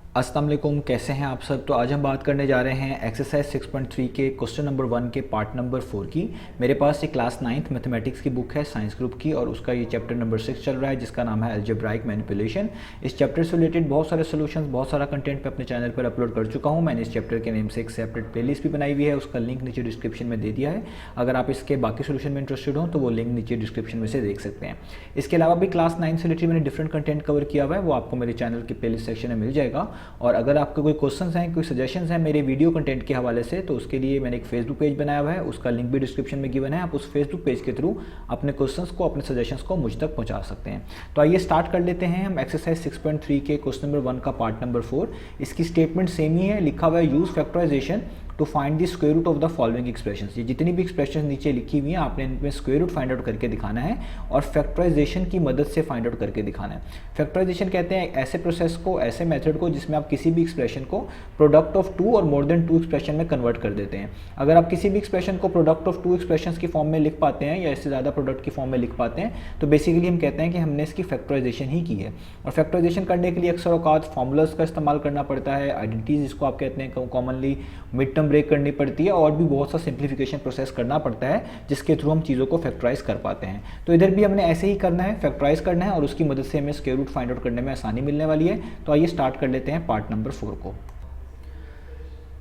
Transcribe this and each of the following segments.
अस्सलाम वालेकुम, कैसे हैं आप सब। तो आज हम बात करने जा रहे हैं एक्सरसाइज 6.3 के क्वेश्चन नंबर 1 के पार्ट नंबर 4 की। मेरे पास ये क्लास 9th मैथमेटिक्स की बुक है साइंस ग्रुप की और उसका ये चैप्टर नंबर 6 चल रहा है जिसका नाम है अलजेब्राइक मैनिपुलेशन। इस चैप्टर से रिलेटेड बहुत सारे सोल्यूशंस, बहुत सारा कंटेंट मैं अपने चैनल पर अपलोड कर चुका हूँ। मैंने इस चैप्टर के नेम से एक सेपरेट प्लेलिस्ट भी बनाई हुई है, उसका लिंक नीचे डिस्क्रिप्शन में दे दिया है। अगर आप इसके बाकी सोल्यूशन में इंटरेस्टेड हो तो वो लिंक नीचे डिस्क्रिप्शन में से देख सकते हैं। इसके अलावा भी क्लास 9 से रिलेटेड मैंने डिफरेंट कंटेंट कवर किया हुआ है, वो आपको मेरे चैनल के प्लेलिस्ट सेक्शन में मिल जाएगा। और अगर आपको कोई क्वेश्चंस हैं, कोई सजेशंस हैं मेरे वीडियो कंटेंट के हवाले से, तो उसके लिए मैंने एक फेसबुक पेज बनाया हुआ है, उसका लिंक भी डिस्क्रिप्शन में गिवन है। आप उस फेसबुक पेज के थ्रू अपने क्वेश्चंस को, अपने सजेशंस को मुझ तक पहुंचा सकते हैं। तो आइए स्टार्ट कर लेते हैं हम एक्सरसाइज 6.3 के क्वेश्चन नंबर 1 का पार्ट नंबर 4। इसकी स्टेटमेंट सेम ही है, लिखा हुआ है use factorization to find the square root of the following expressions. ये जितनी भी एक्सप्रेशन नीचे लिखी हुई हैं आपने इनमें स्क्वायर रूट फाइंड आउट करके दिखाना है और फैक्टराइजेशन की मदद से फाइंड आउट करके दिखाना है। फैक्टराइजेशन कहते हैं ऐसे प्रोसेस को, ऐसे मेथड को जिसमें आप किसी भी एक्सप्रेशन को प्रोडक्ट ऑफ 2 और मोर देन 2 एक्सप्रेशन में कन्वर्ट कर देते हैं। अगर आप किसी भी एक्सप्रेशन को प्रोडक्ट ऑफ 2 एक्सप्रेशन की फॉर्म में लिख पाते हैं या इससे ज़्यादा प्रोडक्ट की फॉर्म में लिख पाते हैं तो बेसिकली हम कहते हैं कि हमने इसकी फैक्टराइजेशन ही की है। और फैक्टराइजेशन करने के लिए अक्सर औकात फॉर्मूलाज का इस्तेमाल करना पड़ता है, आइडेंटिटीज जिसको आप कहते हैं कॉमनली, मिड टर्म ब्रेक करनी पड़ती है और भी बहुत सा सिंप्लीफिकेशन प्रोसेस करना पड़ता है जिसके थ्रू हम चीज़ों को फैक्टराइज कर पाते हैं। तो इधर भी हमने ऐसे ही करना है, फैक्टराइज करना है और उसकी मदद से हमें स्क्वायर रूट फाइंड आउट करने में आसानी मिलने वाली है। तो आइए स्टार्ट कर लेते हैं पार्ट नंबर 4 को।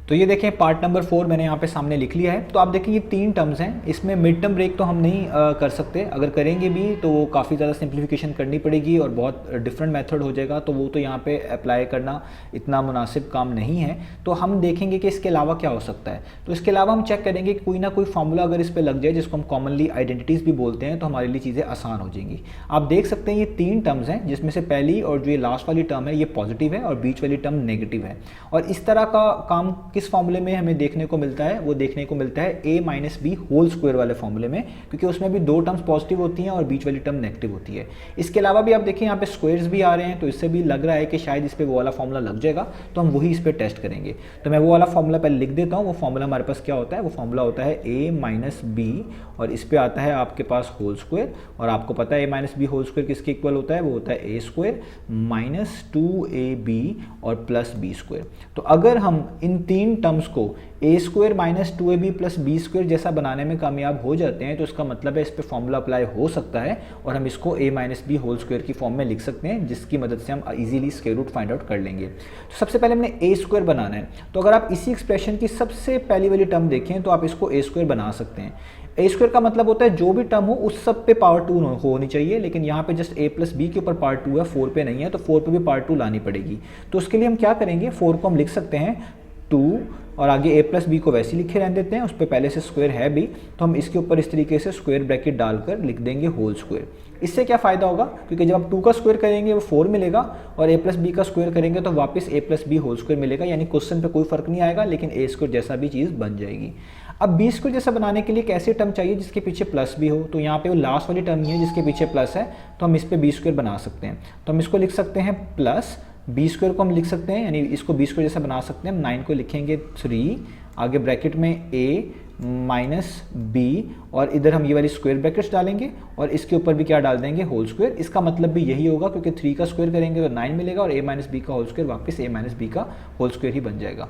तो ये देखें पार्ट नंबर 4 मैंने यहाँ पे सामने लिख लिया है। तो आप देखें ये 3 टर्म्स हैं, इसमें मिड टर्म ब्रेक तो हम नहीं कर सकते, अगर करेंगे भी तो वो काफ़ी ज़्यादा सिंप्लीफिकेशन करनी पड़ेगी और बहुत डिफरेंट मेथड हो जाएगा, तो वो तो यहाँ पे अप्लाई करना इतना मुनासिब काम नहीं है। तो हम देखेंगे कि इसके अलावा क्या हो सकता है। तो इसके अलावा हम चेक करेंगे कि कोई ना कोई फार्मूला अगर इस पर लग जाए जिसको हम कॉमनली आइडेंटिटीज़ भी बोलते हैं तो हमारे लिए चीज़ें आसान हो जाएंगी। आप देख सकते हैं ये 3 टर्म्स हैं जिसमें से पहली और जो ये लास्ट वाली टर्म है ये पॉजिटिव है और बीच वाली टर्म नेगेटिव है। और इस तरह का काम किस फॉर्मूले में हमें देखने को मिलता है, वो देखने को मिलता है a minus b whole square वाले फॉर्मूले में, क्योंकि उसमें भी 2 टर्म्स पॉजिटिव होती हैं और बीच वाली टर्म नेगेटिव होती है। इसके अलावा भी आप देखें यहाँ पे स्क्वायर्स भी आ रहे हैं, तो इससे भी लग रहा है कि शायद इस पे वो वाला फॉर्मूला लग जाएगा, तो हम वही इस पे टेस्ट करेंगे। तो मैं वो वाला फॉर्मूला पहले लिख देता हूँ। वो फॉर्मूला हमारे पास क्या होता है, वो फॉर्मूला होता है a माइनस बी और इस पे आता है आपके पास होल स्क्वायर, और आपको पता है a minus b whole square किसके इक्वल होता है, वो होता है a स्क्वायर माइनस 2ab और प्लस बी स्क्वायर। तो अगर हम इन 3 टर्म्स को a square minus 2ab plus B square जैसा बनाने में कामयाब हो जाते हैं तो इसका मतलब है इस पे फॉर्मूला अप्लाई हो सकता है और हम इसको a minus b whole square की फॉर्म में लिख सकते हैं, जिसकी मदद से हम easily square root find out कर लेंगे। तो सबसे पहले हमने a स्क्वायर बनाना है। तो अगर आप इसी एक्सप्रेशन की सबसे पहली वाली टर्म देखें तो आप इसको a स्क्वायर बना सकते हैं। a स्क्वायर का मतलब होता है जो भी टर्म हो उस सब पे पावर 2 होनी चाहिए, लेकिन यहाँ पे जस्ट a प्लस बी के ऊपर पावर 2 है, 4 पे नहीं है, तो 4 पे भी पावर 2 लानी पड़ेगी। तो उसके लिए हम क्या करेंगे, 4 को हम लिख सकते हैं 2 और आगे a प्लस बी को वैसे ही लिखे रहने देते हैं, उस पर पहले से स्क्वायर है भी, तो हम इसके ऊपर इस तरीके से स्क्वायर ब्रैकेट डालकर लिख देंगे होल स्क्वायर। इससे क्या फ़ायदा होगा, क्योंकि जब आप 2 का स्क्वायर करेंगे वो 4 मिलेगा और a प्लस बी का स्क्वायर करेंगे तो वापस a plus b whole square मिलेगा, यानी क्वेश्चन पे कोई फर्क नहीं आएगा, लेकिन a स्क्वायर जैसा भी चीज़ बन जाएगी। अब बी स्क्वायर जैसा बनाने के लिए एक ऐसी टर्म चाहिए जिसके पीछे प्लस भी हो, तो यहाँ पे वो लास्ट वाली टर्म ही है जिसके पीछे प्लस है, तो हम इस पर बी स्क्वायर बना सकते हैं। तो हम इसको लिख सकते हैं प्लस बी स्क्वायर को हम लिख सकते हैं, यानी इसको बी स्क्वायर जैसा बना सकते हैं। हम 9 को लिखेंगे 3, आगे ब्रैकेट में a माइनस बी और इधर हम ये वाली स्क्वायर ब्रैकेट्स डालेंगे और इसके ऊपर भी क्या डाल देंगे, होल स्क्वायर। इसका मतलब भी यही होगा, क्योंकि 3 का स्क्वायर करेंगे तो 9 मिलेगा और a माइनस बी का होल स्क्वायर वापस a माइनस बी का होल स्क्वायर ही बन जाएगा।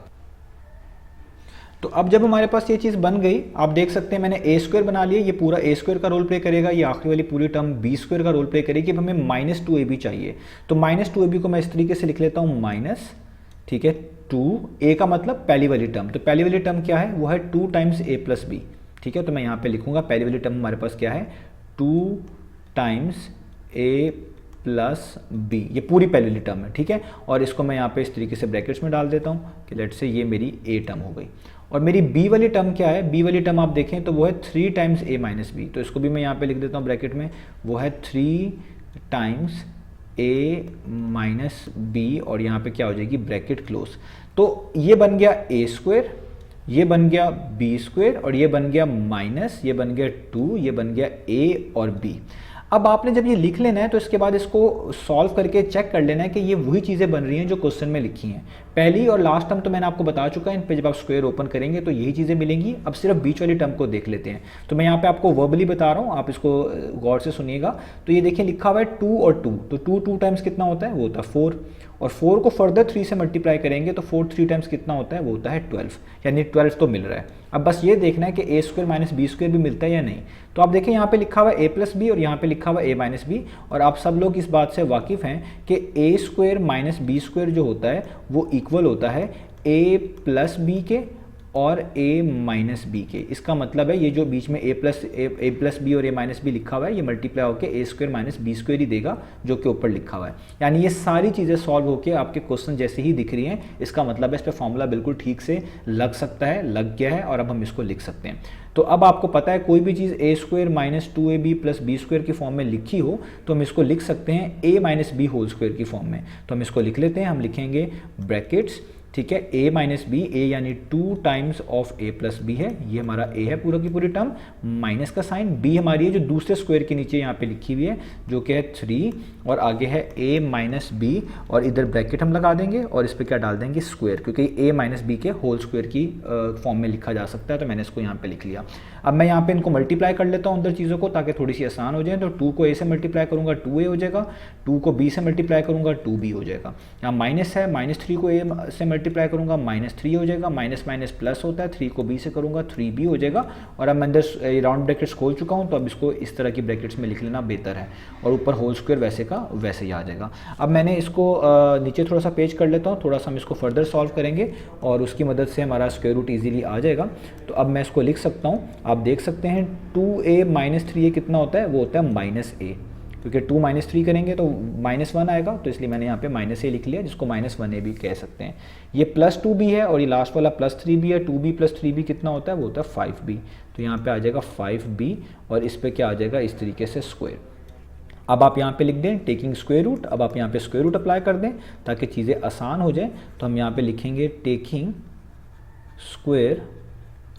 तो अब जब हमारे पास ये चीज़ बन गई, आप देख सकते हैं मैंने a स्क्वायर बना लिया, ये पूरा a स्क्वायर का रोल प्ले करेगा, ये आखिरी वाली पूरी टर्म b स्क्वायर का रोल प्ले करेगी। अब हमें माइनस 2ab चाहिए, तो माइनस 2ab को मैं इस तरीके से लिख लेता हूँ माइनस, ठीक है, 2a का मतलब पहली वाली टर्म, तो पहली वाली टर्म क्या है, वो है 2 टाइम्स a प्लस बी, ठीक है। तो मैं यहाँ पे लिखूंगा पहली वाली टर्म हमारे पास क्या है, 2 टाइम्स a प्लस बी, ये पूरी पहली वाली टर्म है, ठीक है। और इसको मैं यहाँ पे इस तरीके से ब्रैकेट्स में डाल देता हूँ कि लेट से ये मेरी a टर्म हो गई। और मेरी b वाली टर्म क्या है, b वाली टर्म आप देखें तो वो है 3 टाइम्स a माइनस बी, तो इसको भी मैं यहाँ पे लिख देता हूँ ब्रैकेट में, वो है 3 टाइम्स a माइनस बी और यहाँ पे क्या हो जाएगी ब्रैकेट क्लोज। तो ये बन गया a स्क्वायर, ये बन गया b स्क्वायर और ये बन गया माइनस, ये बन गया 2, ये बन गया a और b। अब आपने जब ये लिख लेना है तो इसके बाद इसको सॉल्व करके चेक कर लेना है कि ये वही चीज़ें बन रही हैं जो क्वेश्चन में लिखी हैं। पहली और लास्ट टर्म तो मैंने आपको बता चुका है, इन पे जब आप स्क्वायर ओपन करेंगे तो यही चीज़ें मिलेंगी। अब सिर्फ बीच वाली टर्म को देख लेते हैं। तो मैं यहाँ पे आपको वर्बली बता रहा हूँ, आप इसको गौर से सुनिएगा। तो ये देखिए लिखा हुआ है 2 और 2, तो 2 टाइम्स कितना होता है, वो होता है 4, और 4 को फर्दर 3 से मल्टीप्लाई करेंगे तो 4 3 टाइम्स कितना होता है, वो होता है 12, यानी 12 तो मिल रहा है। अब बस ये देखना है कि ए स्क्वायर माइनस बी स्क्वायर भी मिलता है या नहीं। तो आप देखें यहाँ पे लिखा हुआ है ए प्लस बी और यहाँ पे लिखा हुआ है ए माइनस बी, और आप सब लोग इस बात से वाकिफ़ हैं कि ए स्क्वायर माइनस बी स्क्वायर जो होता है वो इक्वल होता है ए प्लस बी के और a माइनस बी के। इसका मतलब है ये जो बीच में a प्लस बी और a माइनस बी लिखा हुआ है ये मल्टीप्लाई होकर ए स्क्वायर माइनस बी स्क्वायर ही देगा जो कि ऊपर लिखा हुआ है। यानी ये सारी चीज़ें सॉल्व होकर आपके क्वेश्चन जैसे ही दिख रही हैं, इसका मतलब है इस पर फॉर्मूला बिल्कुल ठीक से लग सकता है, लग गया है, और अब हम इसको लिख सकते हैं। तो अब आपको पता है कोई भी चीज़ A square minus 2ab plus B square की फॉर्म में लिखी हो तो हम इसको लिख सकते हैं a minus b whole square की फॉर्म में। तो हम इसको लिख लेते हैं, हम लिखेंगे ब्रैकेट्स, ठीक है, a माइनस बी, ए यानी 2 times of a plus b है, ये हमारा a है पूरा की पूरी टर्म, माइनस का साइन, b हमारी है जो दूसरे स्क्वायर के नीचे यहाँ पे लिखी हुई है जो कि है 3, और आगे है a माइनस बी, और इधर ब्रैकेट हम लगा देंगे और इस पर क्या डाल देंगे, स्क्वायर, क्योंकि a माइनस बी के होल स्क्वायर की फॉर्म में लिखा जा सकता है, तो मैंने इसको यहाँ पे लिख लिया। अब मैं यहाँ पे इनको मल्टीप्लाई कर लेता हूँ अंदर चीज़ों को ताकि थोड़ी सी आसान हो जाए। तो 2 को a से मल्टीप्लाई करूँगा 2a हो जाएगा, 2 को b से मल्टीप्लाई करूँगा 2b हो जाएगा। यहाँ माइनस है, माइनस 3 को a से मल्टीप्लाई करूँगा माइनस 3 हो जाएगा, माइनस माइनस प्लस होता है, 3 को b से करूँगा 3b हो जाएगा। और अब मैं अंदर राउंड ब्रैकेट्स खोल चुका हूँ, तो अब इसको इस तरह की ब्रैकेट्स में लिख लेना बेहतर है, और ऊपर होल स्क्वायर वैसे का वैसे ही आ जाएगा। अब मैंने इसको नीचे थोड़ा सा पेज कर लेता हूँ, थोड़ा सा हम इसको फर्दर सॉल्व करेंगे और उसकी मदद से हमारा स्क्वायर रूट ईजिली आ जाएगा। तो अब मैं इसको लिख सकता हूँ, आप देख सकते हैं 2a माइनस 3a कितना होता है, वो होता है माइनस a, क्योंकि 2 माइनस 3 करेंगे तो -1 आएगा, तो इसलिए मैंने यहाँ पे माइनस a लिख लिया, जिसको -1a भी कह सकते हैं। ये प्लस 2b है और ये लास्ट वाला प्लस 3b है, 2b प्लस 3b कितना होता है, वो होता है 5b, तो यहाँ पे आ जाएगा 5b, और इस पर क्या आ जाएगा, इस तरीके से स्क्वायर। अब आप यहाँ पे लिख दें टेकिंग स्क्वायर रूट, अब आप यहाँ पे स्क्वायर रूट अप्लाई कर दें ताकि चीज़ें आसान हो जाए। तो हम यहाँ पे लिखेंगे टेकिंग स्क्वायर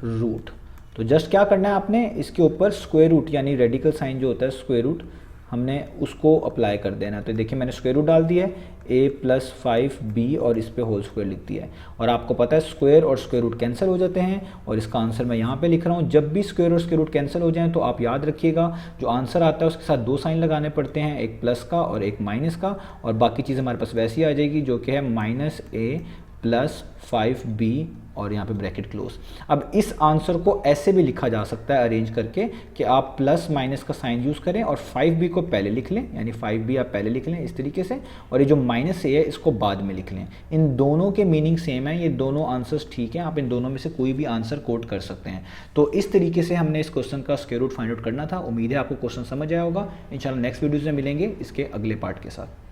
रूट। तो जस्ट क्या करना है आपने, इसके ऊपर स्क्वायर रूट यानी रेडिकल साइन जो होता है स्क्वायर रूट, हमने उसको अप्लाई कर देना है। तो देखिए मैंने स्क्वायर रूट डाल दिया है, a प्लस 5b और इस पे होल स्क्वायर लिख दिया है। और आपको पता है स्क्वायर और स्क्वायर रूट कैंसिल हो जाते हैं, और इसका आंसर मैं यहाँ पे लिख रहा हूँ। जब भी स्क्वायर और स्क्वायर रूट कैंसिल हो जाएं तो आप याद रखिएगा जो आंसर आता है उसके साथ 2 साइन लगाने पड़ते हैं, एक प्लस का और एक माइनस का, और बाकी चीज़ हमारे पास वैसी आ जाएगी जो कि है -a प्लस 5b और यहाँ पे ब्रैकेट क्लोज। अब इस आंसर को ऐसे भी लिखा जा सकता है अरेंज करके कि आप प्लस माइनस का साइन यूज़ करें और 5b को पहले लिख लें, यानी 5b आप पहले लिख लें इस तरीके से, और ये जो माइनस a है इसको बाद में लिख लें। इन दोनों के मीनिंग सेम है, ये दोनों आंसर्स ठीक हैं, आप इन दोनों में से कोई भी आंसर कोट कर सकते हैं। तो इस तरीके से हमने इस क्वेश्चन का स्क्वायर रूट फाइंड आउट करना था। उम्मीद है आपको क्वेश्चन समझ आया होगा। इंशाल्लाह नेक्स्ट वीडियोज़ में मिलेंगे इसके अगले पार्ट के साथ।